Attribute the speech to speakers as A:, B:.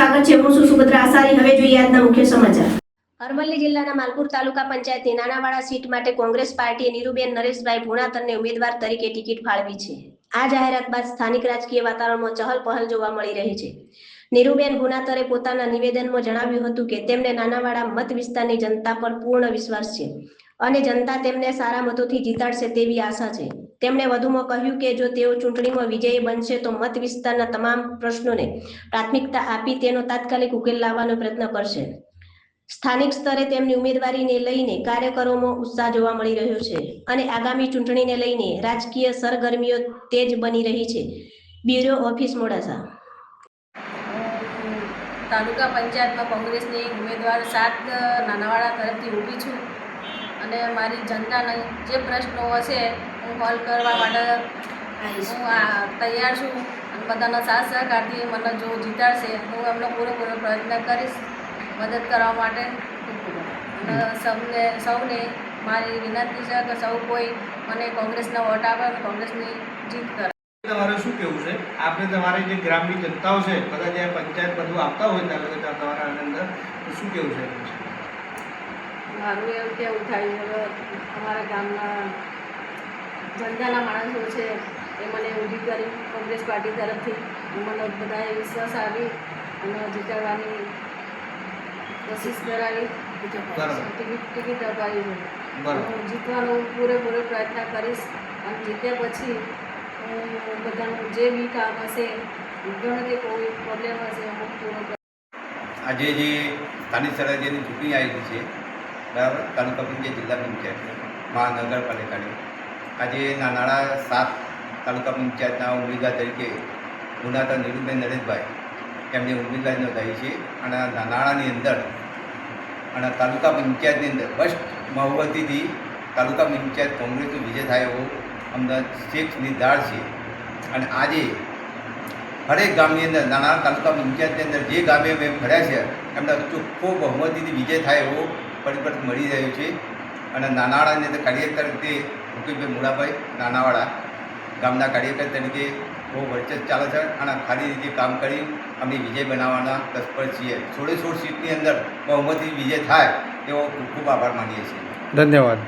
A: સ્વાગત છે। હું છું સુભદ્રા આસારી। હવે જોઈએ આજના મુખ્ય સમાચાર।
B: અરવલ્લી જિલ્લાના માલપુર તાલુકા પંચાયતની નાનાવાડા સીટ માટે કોંગ્રેસ પાર્ટીએ નીરુબેન નરેશભાઈ ભુણાતરને ઉમેદવાર તરીકે ટિકિટ ફાળવી છે। આ જાહેરાત બાદ સ્થાનિક રાજકીય વાતાવરણમાં ચહલપહલ જોવા મળી રહી છે। નીરુબેન ભુણાતરે પોતાના નિવેદનમાં જણાવ્યું હતું કે તેમને નાનાવાડા મત વિસ્તારની જનતા પર પૂર્ણ વિશ્વાસ છે અને જનતા તેમને સારા મતોથી જીતાડશે તેવી આશા છે। તેમણે વધુમાં કહ્યું કે જો તેઓ ચૂંટણીમાં વિજયી બનશે તો મત વિસ્તારના તમામ પ્રશ્નોને પ્રાથમિકતા આપી તેનો તાત્કાલિક ઉકેલ લાવવાનો પ્રયત્ન કરશે। સ્થાનિક સ્તરે તેમની ઉમેદવારીને લઈને કાર્યકરોમાં ઉત્સાહ જોવા મળી રહ્યો છે અને આગામી ચૂંટણીને લઈને રાજકીય સરગર્મીઓ તેજ બની રહી છે। Bureau office Modasa.
C: તાલુકા પંચાયતમાં કોંગ્રેસની ઉમેદવાર 7 નાનાવાડા તરફથી ઊભી છું અને મારી જનતાના જે પ્રશ્નો હશે હું હલ કરવા માટે હું તૈયાર છું અને બધાના સાથ સહકારથી મને જો જીતાડશે તો હું એમનો પૂરેપૂરો પ્રયત્ન કરીશ મદદ કરવા માટે। અને સૌને મારી વિનંતી છે કે સૌ કોઈ મને કોંગ્રેસના વોટ આપે અને કોંગ્રેસની જીત કરે।
D: તમારે શું કહેવું છે? આપણે તમારી જે ગ્રામની જનતાઓ છે બધા જે પંચાયત બધું આપતા હોય ત્યારે તમારા અંદર શું કહેવું છે?
C: મારું એવું કહેવું થાય છે અમારા ગામના જનતાના માણસો છે એ મને ઊભી કરી કોંગ્રેસ પાર્ટી તરફથી મને બધાએ વિશ્વાસ આવી અને જીતાડવાની કોશિશ કરાવી ટિકિટ અપાવી છે। હું જીતવાનો પૂરેપૂરો પ્રયત્ન કરીશ અને જીત્યા પછી હું બધાનું જે બી કામ હશે ગમે તે કોઈ પ્રોબ્લેમ હશે હું પૂરો
E: આજે જે સ્થાનિક સ્વરાજ્યની ચૂંટણી આવી છે બરાબર, તાલુકા પંચાયત જિલ્લા પંચાયત મહાનગરપાલિકાની આજે નાનાળા 7 તાલુકા પંચાયતના ઉમેદવાર તરીકે ભુણાતર નીરુબેન નરેશભાઈ એમની ઉમેદવારી નોંધાવી છે અને નાનાળાની અંદર અને તાલુકા પંચાયતની અંદર ફર્સ્ટ બહુમતીથી તાલુકા પંચાયત કોંગ્રેસનો વિજય થાય એવો અમને શેખ નિર્ધાર છે। અને આજે હરેક ગામની અંદર નાના તાલુકા પંચાયતની અંદર જે ગામે અમે ફર્યા છે એમને ચોખ્ખો બહુમતીથી વિજય થાય એવો પરિપત્ર મળી રહ્યો છે। અને નાનાવાડાની અંદર કાર્યકર તરીકે મુકેશભાઈ મુળાભાઈ નાનાવાડા ગામના કાર્યકર તરીકે બહુ વર્ચસ્વ ચાલે છે અને ખાલી રીતે કામ કરી અમે વિજય બનાવવાના તત્પર છીએ। 16 સીટની અંદર બહુમતી વિજય થાય એવો ખૂબ ખૂબ આભાર માનીએ છીએ।
D: ધન્યવાદ।